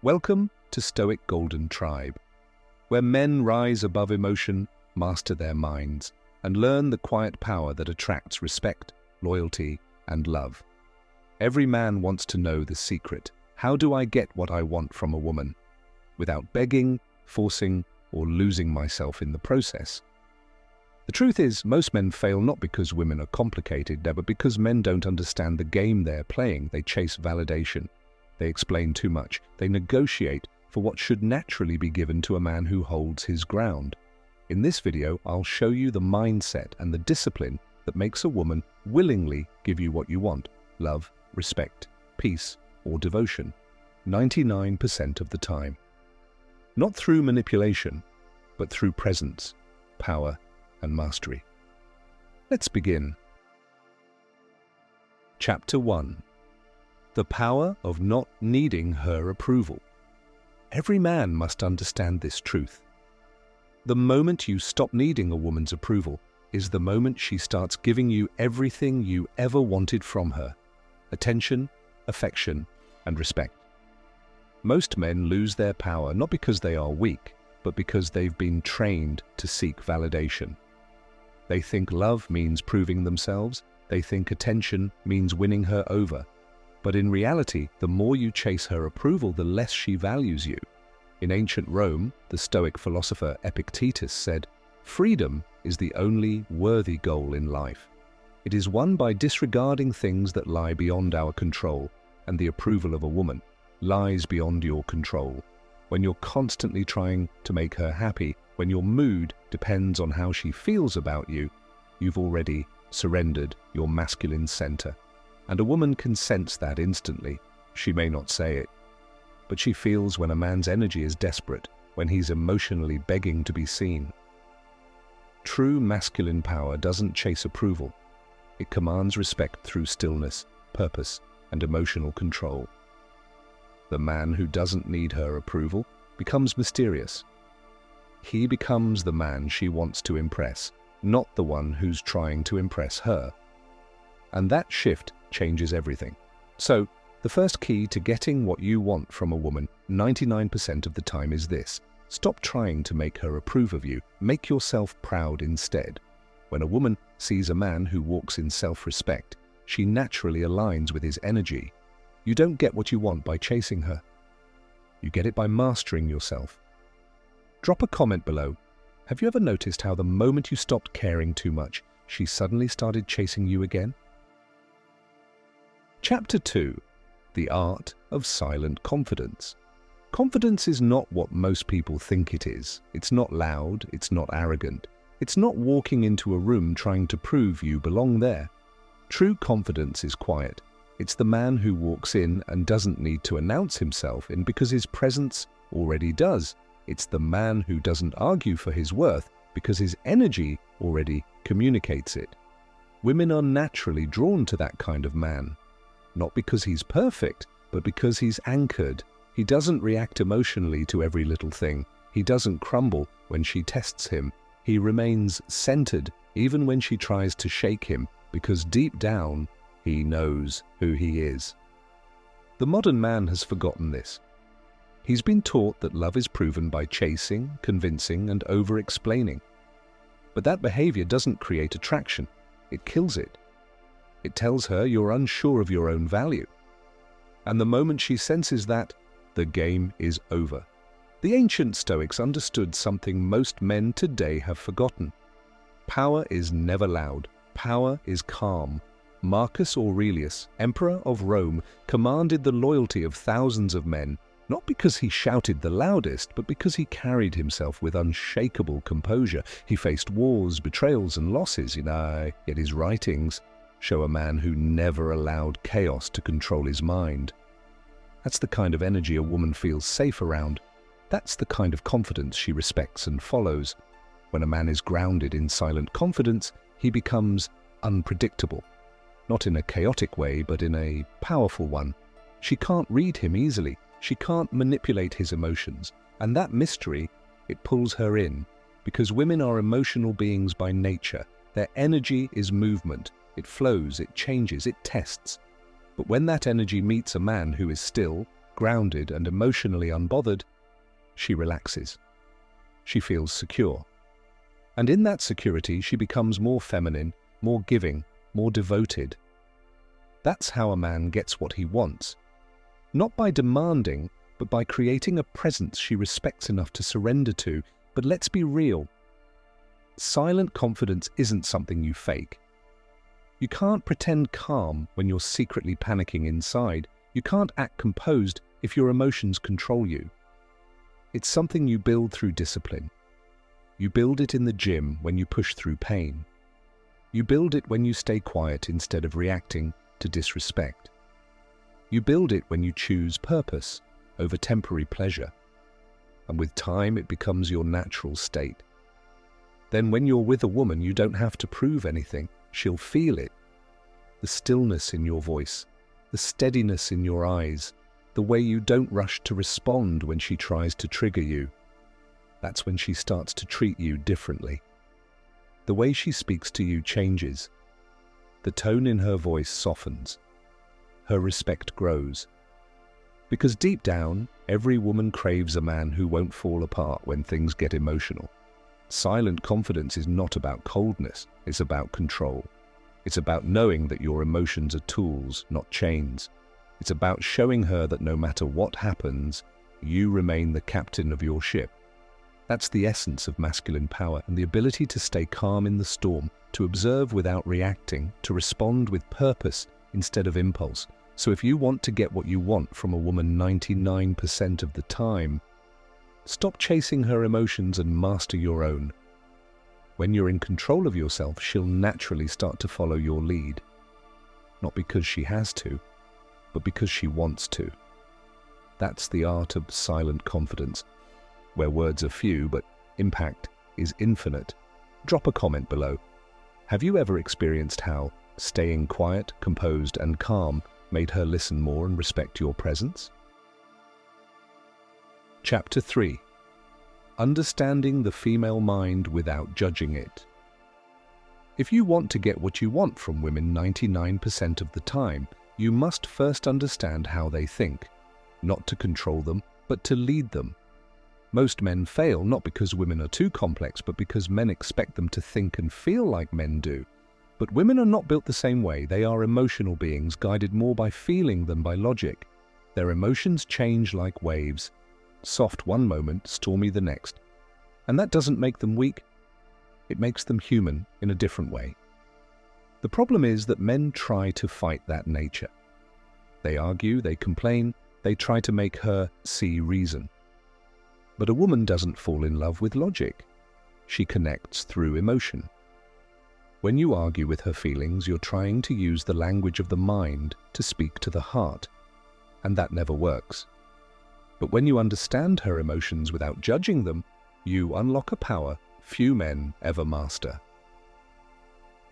Welcome to Stoic Golden Tribe, where men rise above emotion, master their minds, and learn the quiet power that attracts respect, loyalty, and love. Every man wants to know the secret. How do I get what I want from a woman, without begging, forcing, or losing myself in the process? The truth is, most men fail not because women are complicated, but because men don't understand the game they're playing. They chase validation. They explain too much. They negotiate for what should naturally be given to a man who holds his ground. In this video, I'll show you the mindset and the discipline that makes a woman willingly give you what you want: love, respect, peace, or devotion, 99% of the time. Not through manipulation, but through presence, power, and mastery. Let's begin. Chapter 1. The power of not needing her approval. Every man must understand this truth. The moment you stop needing a woman's approval is the moment she starts giving you everything you ever wanted from her: attention, affection, and respect. Most men lose their power not because they are weak, but because they've been trained to seek validation. They think love means proving themselves. They think attention means winning her over. But in reality, the more you chase her approval, the less she values you. In ancient Rome, the Stoic philosopher Epictetus said, "Freedom is the only worthy goal in life. It is won by disregarding things that lie beyond our control, and the approval of a woman lies beyond your control. When you're constantly trying to make her happy, when your mood depends on how she feels about you, you've already surrendered your masculine center. And a woman can sense that instantly. She may not say it, but she feels when a man's energy is desperate, when he's emotionally begging to be seen. True masculine power doesn't chase approval. It commands respect through stillness, purpose, and emotional control. The man who doesn't need her approval becomes mysterious. He becomes the man she wants to impress, not the one who's trying to impress her. And that shift changes everything. So, the first key to getting what you want from a woman 99% of the time is this: stop trying to make her approve of you. Make yourself proud instead. When a woman sees a man who walks in self-respect, she naturally aligns with his energy. You don't get what you want by chasing her. You get it by mastering yourself. Drop a comment below. Have you ever noticed how the moment you stopped caring too much, she suddenly started chasing you again? Chapter 2. The Art of Silent Confidence. Confidence is not what most people think it is. It's not loud, it's not arrogant. It's not walking into a room trying to prove you belong there. True confidence is quiet. It's the man who walks in and doesn't need to announce himself in because his presence already does. It's the man who doesn't argue for his worth because his energy already communicates it. Women are naturally drawn to that kind of man. Not because he's perfect, but because he's anchored. He doesn't react emotionally to every little thing. He doesn't crumble when she tests him. He remains centered even when she tries to shake him, because deep down, he knows who he is. The modern man has forgotten this. He's been taught that love is proven by chasing, convincing, and over-explaining. But that behavior doesn't create attraction. It kills it. It tells her you're unsure of your own value. And the moment she senses that, the game is over. The ancient Stoics understood something most men today have forgotten. Power is never loud. Power is calm. Marcus Aurelius, Emperor of Rome, commanded the loyalty of thousands of men, not because he shouted the loudest, but because he carried himself with unshakable composure. He faced wars, betrayals, and losses, yet his writings show a man who never allowed chaos to control his mind. That's the kind of energy a woman feels safe around. That's the kind of confidence she respects and follows. When a man is grounded in silent confidence, he becomes unpredictable. Not in a chaotic way, but in a powerful one. She can't read him easily. She can't manipulate his emotions. And that mystery, it pulls her in. Because women are emotional beings by nature. Their energy is movement. It flows, it changes, it tests. But when that energy meets a man who is still, grounded and emotionally unbothered, she relaxes. She feels secure. And in that security, she becomes more feminine, more giving, more devoted. That's how a man gets what he wants. Not by demanding, but by creating a presence she respects enough to surrender to. But let's be real. Silent confidence isn't something you fake. You can't pretend calm when you're secretly panicking inside. You can't act composed if your emotions control you. It's something you build through discipline. You build it in the gym when you push through pain. You build it when you stay quiet instead of reacting to disrespect. You build it when you choose purpose over temporary pleasure. And with time, it becomes your natural state. Then when you're with a woman, you don't have to prove anything. She'll feel it. The stillness in your voice, the steadiness in your eyes, the way you don't rush to respond when she tries to trigger you. That's when she starts to treat you differently. The way she speaks to you changes. The tone in her voice softens. Her respect grows. Because deep down, every woman craves a man who won't fall apart when things get emotional. Silent confidence is not about coldness, it's about control. It's about knowing that your emotions are tools, not chains. It's about showing her that no matter what happens, you remain the captain of your ship. That's the essence of masculine power, and the ability to stay calm in the storm, to observe without reacting, to respond with purpose instead of impulse. So if you want to get what you want from a woman 99% of the time, stop chasing her emotions and master your own. When you're in control of yourself, she'll naturally start to follow your lead. Not because she has to, but because she wants to. That's the art of silent confidence, where words are few, but impact is infinite. Drop a comment below. Have you ever experienced how staying quiet, composed, and calm made her listen more and respect your presence? Chapter 3. Understanding the female mind without judging it. If you want to get what you want from women 99% of the time, you must first understand how they think, not to control them, but to lead them. Most men fail not because women are too complex, but because men expect them to think and feel like men do. But women are not built the same way. They are emotional beings, guided more by feeling than by logic. Their emotions change like waves. Soft one moment, stormy the next. And that doesn't make them weak. It makes them human in a different way. The problem is that men try to fight that nature. They argue, they complain, they try to make her see reason. But a woman doesn't fall in love with logic. She connects through emotion. When you argue with her feelings, you're trying to use the language of the mind to speak to the heart, and that never works. But when you understand her emotions without judging them, you unlock a power few men ever master.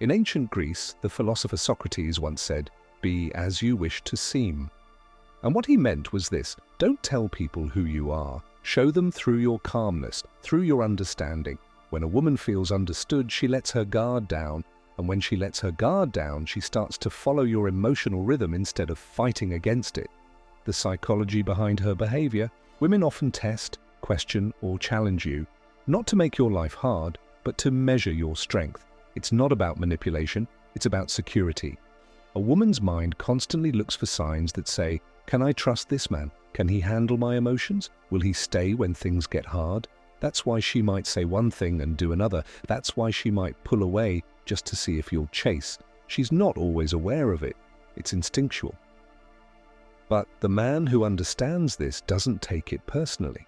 In ancient Greece, the philosopher Socrates once said, "Be as you wish to seem." And what he meant was this: don't tell people who you are. Show them through your calmness, through your understanding. When a woman feels understood, she lets her guard down, and when she lets her guard down, she starts to follow your emotional rhythm instead of fighting against it. The psychology behind her behavior: women often test, question, or challenge you, not to make your life hard, but to measure your strength. It's not about manipulation, it's about security. A woman's mind constantly looks for signs that say, can I trust this man? Can he handle my emotions? Will he stay when things get hard? That's why she might say one thing and do another. That's why she might pull away just to see if you'll chase. She's not always aware of it. It's instinctual. But the man who understands this doesn't take it personally.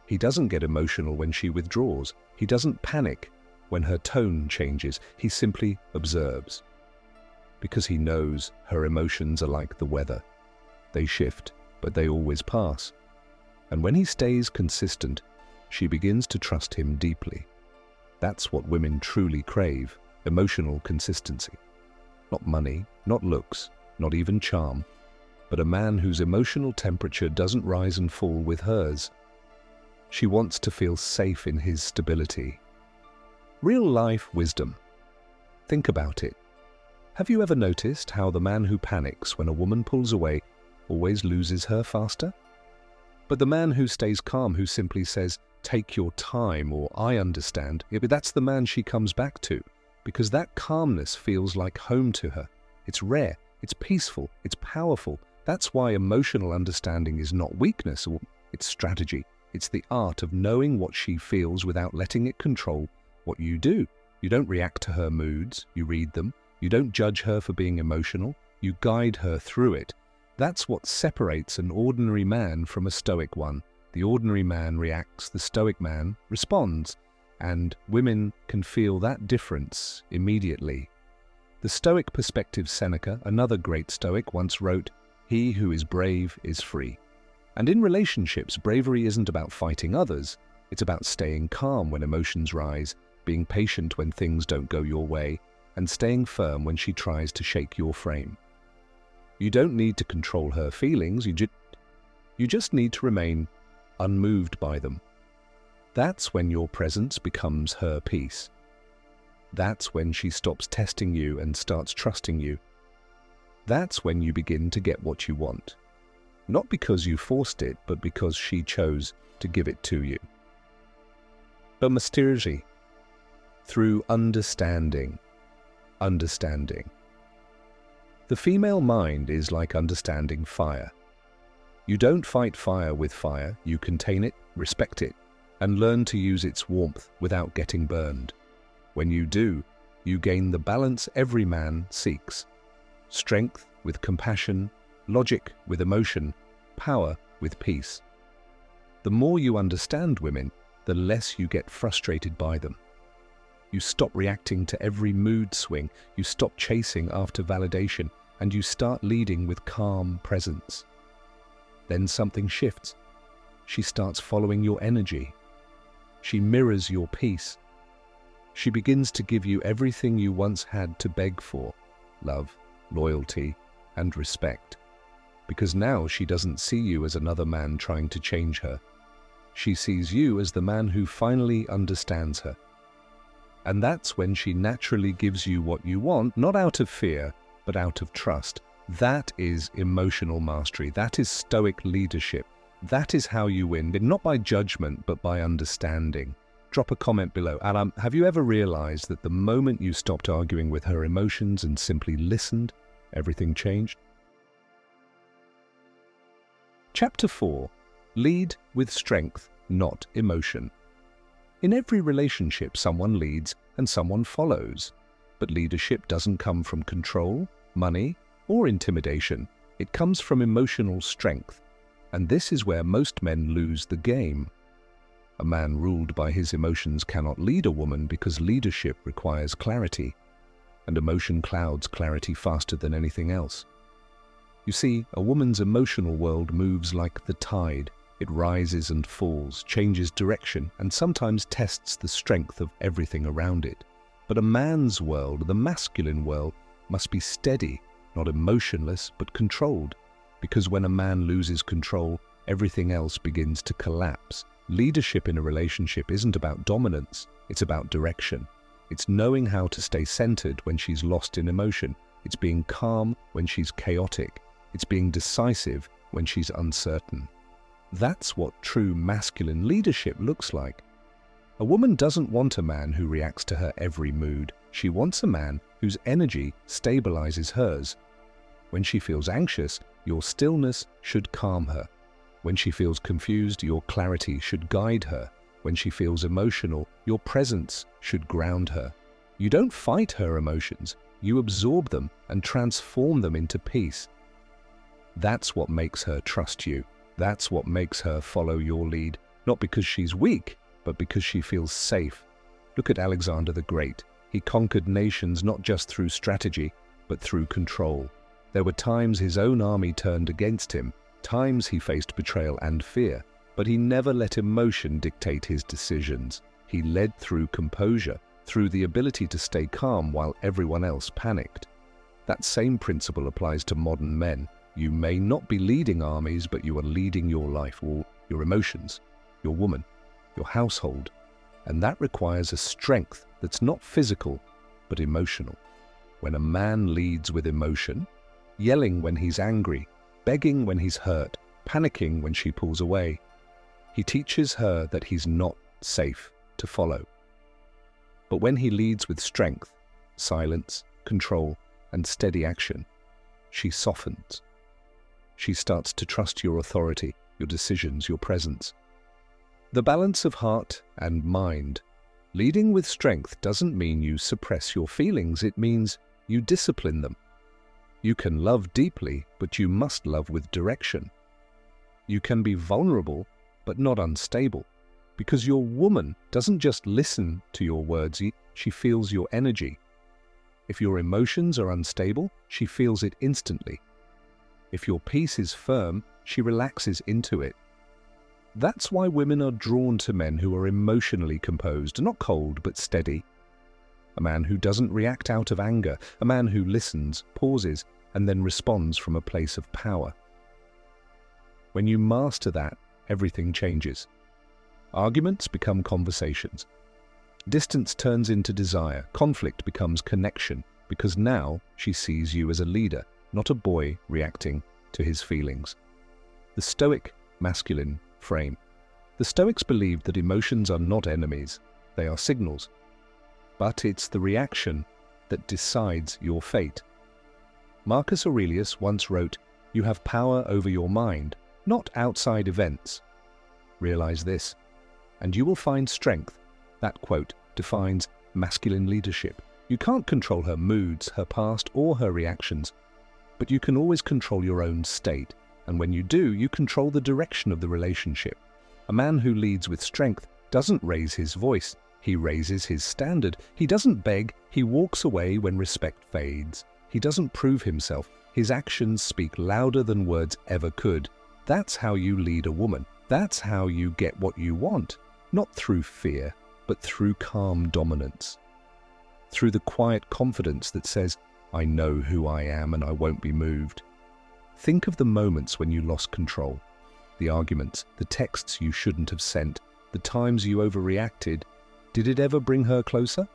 He doesn't get emotional when she withdraws. He doesn't panic when her tone changes. He simply observes. Because he knows her emotions are like the weather. They shift, but they always pass. And when he stays consistent, she begins to trust him deeply. That's what women truly crave: emotional consistency. Not money, not looks, not even charm, but a man whose emotional temperature doesn't rise and fall with hers. She wants to feel safe in his stability. Real-life wisdom. Think about it. Have you ever noticed how the man who panics when a woman pulls away always loses her faster. But the man who stays calm, who simply says, "Take your time," or "I understand," that's the man she comes back to, because that calmness feels like home to her. It's rare, it's peaceful, it's powerful. That's why emotional understanding is not weakness, or it's strategy. It's the art of knowing what she feels without letting it control what you do. You don't react to her moods, you read them. You don't judge her for being emotional, you guide her through it. That's what separates an ordinary man from a Stoic one. The ordinary man reacts, the Stoic man responds, and women can feel that difference immediately. The Stoic perspective Seneca, another great Stoic, once wrote, "He who is brave is free." And in relationships, bravery isn't about fighting others. It's about staying calm when emotions rise, being patient when things don't go your way, and staying firm when she tries to shake your frame. You don't need to control her feelings, you just need to remain unmoved by them. That's when your presence becomes her peace. That's when she stops testing you and starts trusting you. That's when you begin to get what you want. Not because you forced it, but because she chose to give it to you. But mysteriously, through understanding. The female mind is like understanding fire. You don't fight fire with fire, you contain it, respect it, and learn to use its warmth without getting burned. When you do, you gain the balance every man seeks. Strength with compassion, logic with emotion, power with peace. The more you understand women, the less you get frustrated by them. You stop reacting to every mood swing, you stop chasing after validation, and you start leading with calm presence. Then something shifts. She starts following your energy. She mirrors your peace. She begins to give you everything you once had to beg for: love, loyalty, and respect. Because now she doesn't see you as another man trying to change her. She sees you as the man who finally understands her. And that's when she naturally gives you what you want, not out of fear, but out of trust. That is emotional mastery. That is Stoic leadership. That is how you win, not by judgment, but by understanding. Drop a comment below. And have you ever realized that the moment you stopped arguing with her emotions and simply listened, everything changed? Chapter 4. Lead with strength, not emotion. In every relationship, someone leads and someone follows. But leadership doesn't come from control, money, or intimidation. It comes from emotional strength. And this is where most men lose the game. A man ruled by his emotions cannot lead a woman because leadership requires clarity. And emotion clouds clarity faster than anything else. You see, a woman's emotional world moves like the tide. It rises and falls, changes direction, and sometimes tests the strength of everything around it. But a man's world, the masculine world, must be steady, not emotionless, but controlled. Because when a man loses control, everything else begins to collapse. Leadership in a relationship isn't about dominance, it's about direction. It's knowing how to stay centered when she's lost in emotion. It's being calm when she's chaotic. It's being decisive when she's uncertain. That's what true masculine leadership looks like. A woman doesn't want a man who reacts to her every mood. She wants a man whose energy stabilizes hers. When she feels anxious, your stillness should calm her. When she feels confused, your clarity should guide her. When she feels emotional, your presence should ground her. You don't fight her emotions, you absorb them and transform them into peace. That's what makes her trust you. That's what makes her follow your lead, not because she's weak, but because she feels safe. Look at Alexander the Great. He conquered nations not just through strategy, but through control. There were times his own army turned against him, times he faced betrayal and fear, but he never let emotion dictate his decisions. He led through composure, through the ability to stay calm while everyone else panicked. That same principle applies to modern men. You may not be leading armies, but you are leading your life, or your emotions, your woman, your household. And that requires a strength that's not physical, but emotional. When a man leads with emotion, yelling when he's angry, begging when he's hurt, panicking when she pulls away. He teaches her that he's not safe to follow. But when he leads with strength, silence, control, and steady action, she softens. She starts to trust your authority, your decisions, your presence. The balance of heart and mind. Leading with strength doesn't mean you suppress your feelings, it means you discipline them. You can love deeply, but you must love with direction. You can be vulnerable, but not unstable, because your woman doesn't just listen to your words, she feels your energy. If your emotions are unstable, she feels it instantly. If your peace is firm, she relaxes into it. That's why women are drawn to men who are emotionally composed, not cold but steady. A man who doesn't react out of anger, a man who listens, pauses, and then responds from a place of power. When you master that, everything changes. Arguments become conversations. Distance turns into desire. Conflict becomes connection, because now she sees you as a leader, not a boy reacting to his feelings. The Stoic masculine frame. The Stoics believed that emotions are not enemies, they are signals. But it's the reaction that decides your fate. Marcus Aurelius once wrote, "You have power over your mind, not outside events. Realize this, and you will find strength." That quote defines masculine leadership. You can't control her moods, her past, or her reactions, but you can always control your own state. And when you do, you control the direction of the relationship. A man who leads with strength doesn't raise his voice, he raises his standard. He doesn't beg, he walks away when respect fades. He doesn't prove himself, his actions speak louder than words ever could. That's how you lead a woman. That's how you get what you want, not through fear, but through calm dominance. Through the quiet confidence that says, "I know who I am and I won't be moved." Think of the moments when you lost control. The arguments, the texts you shouldn't have sent, the times you overreacted. Did it ever bring her closer?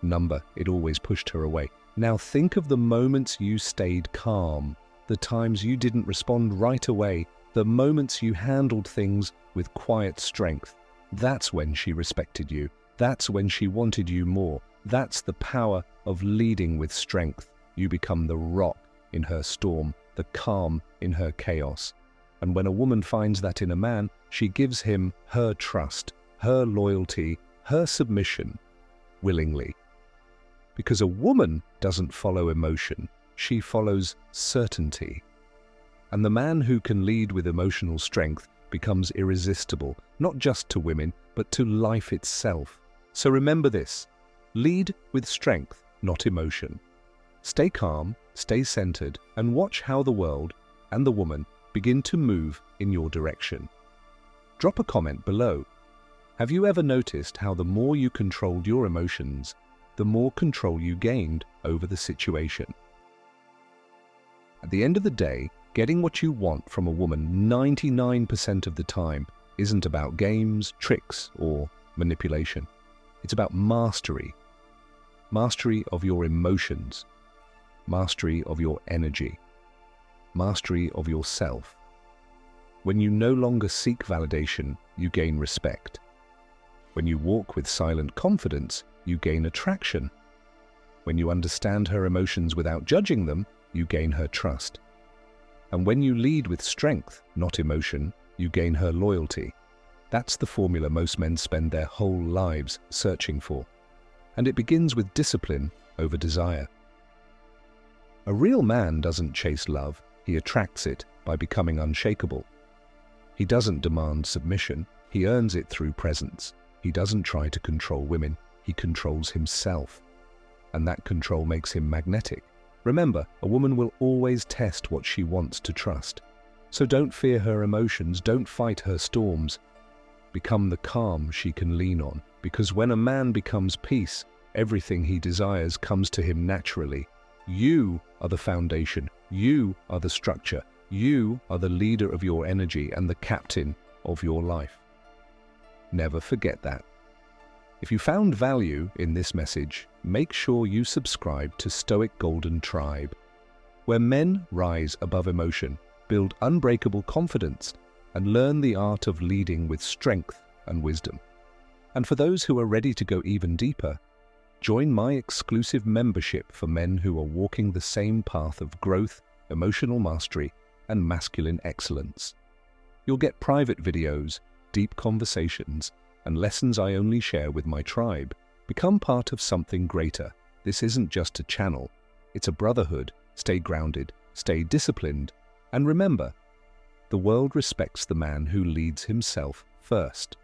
Number, it always pushed her away. Now think of the moments you stayed calm, the times you didn't respond right away, the moments you handled things with quiet strength. That's when she respected you. That's when she wanted you more. That's the power of leading with strength. You become the rock in her storm, the calm in her chaos. And when a woman finds that in a man, she gives him her trust, her loyalty, her submission, willingly. Because a woman doesn't follow emotion, she follows certainty. And the man who can lead with emotional strength becomes irresistible, not just to women, but to life itself. So remember this, lead with strength, not emotion. Stay calm, stay centered, and watch how the world and the woman begin to move in your direction. Drop a comment below. Have you ever noticed how the more you controlled your emotions, the more control you gained over the situation? At the end of the day, getting what you want from a woman 99% of the time isn't about games, tricks, or manipulation. It's about mastery. Mastery of your emotions. Mastery of your energy. Mastery of yourself. When you no longer seek validation, you gain respect. When you walk with silent confidence, you gain attraction. When you understand her emotions without judging them, you gain her trust. And when you lead with strength, not emotion, you gain her loyalty. That's the formula most men spend their whole lives searching for. And it begins with discipline over desire. A real man doesn't chase love, he attracts it by becoming unshakable. He doesn't demand submission, he earns it through presence. He doesn't try to control women, he controls himself. And that control makes him magnetic. Remember, a woman will always test what she wants to trust. So don't fear her emotions, don't fight her storms. Become the calm she can lean on, because when a man becomes peace, everything he desires comes to him naturally. You are the foundation, you are the structure, you are the leader of your energy and the captain of your life. Never forget that. If you found value in this message, make sure you subscribe to Stoic Golden Tribe, where men rise above emotion build unbreakable confidence, and learn the art of leading with strength and wisdom. And for those who are ready to go even deeper, join my exclusive membership for men who are walking the same path of growth, emotional mastery, and masculine excellence. You'll get private videos, deep conversations, and lessons I only share with my tribe. Become part of something greater. This isn't just a channel, it's a brotherhood. Stay grounded, stay disciplined, and remember, the world respects the man who leads himself first.